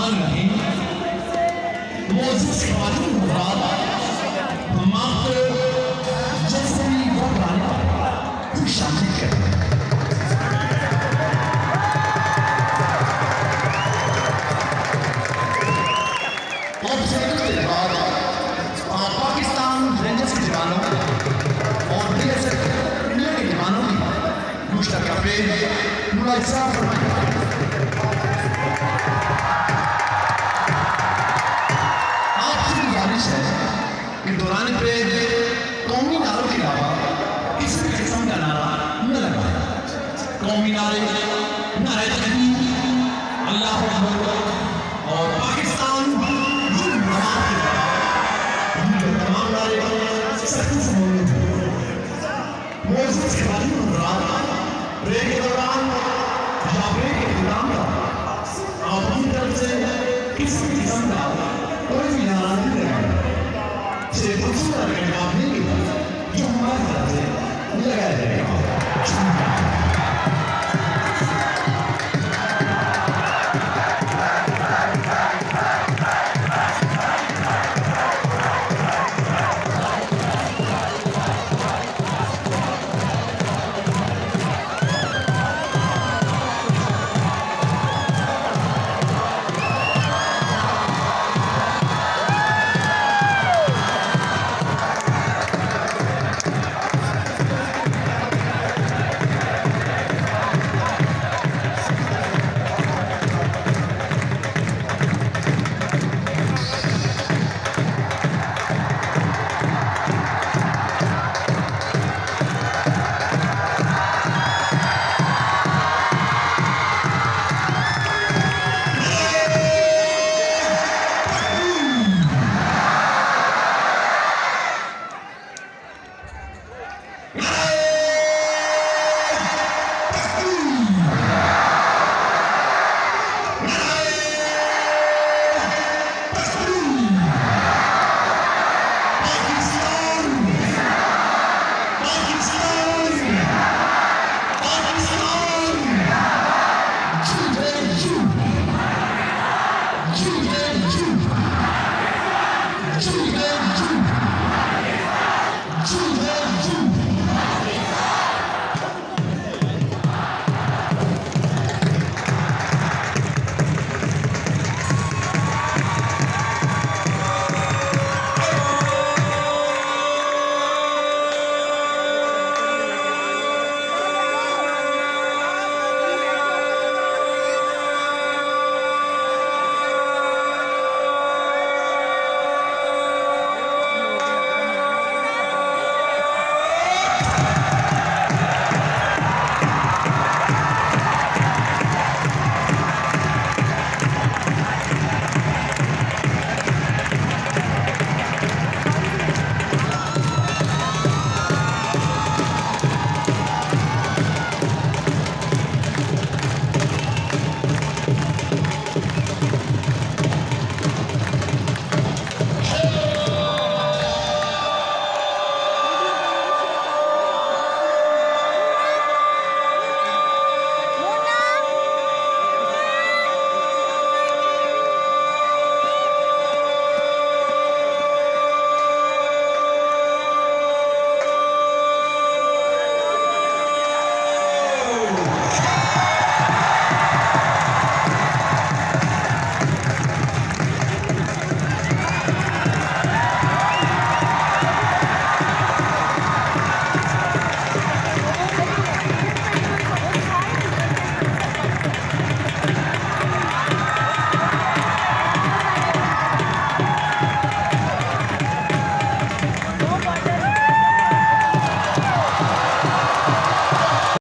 रहमान रहीम मोअज़्ज़िज़ ख़वातीन हज़रात मात्र जैसे ही वक्त आया खुश शामिल करते हैं। और के बाद पाकिस्तान रेंजर्स के जवानों और BSF इंडिया के जवानों की मुश्तरका परेड मुलाहिज़ा फरमाया। आपसे गुजारिश है कि दौरान परेड कौमी नारों के अलावा किसी भी किस्म का नारा न लगाए। कौमी नारे नारे तकबीर, अल्लाहू अकबर और पाकिस्तान तमाम नारे सख्ती से मौजूद हैं। मोअज़्ज़िज़ ख़वातीन हज़रात परेड के दौरान या परेड के प्रोग्राम का आप अपनी तरफ से किसी भी किस्म का कोई भी नारा नहीं लगाएंगे। सिर्फ उसी नारे का जवाब देंगे जो हमारी तरफ से लगाया जाएगा।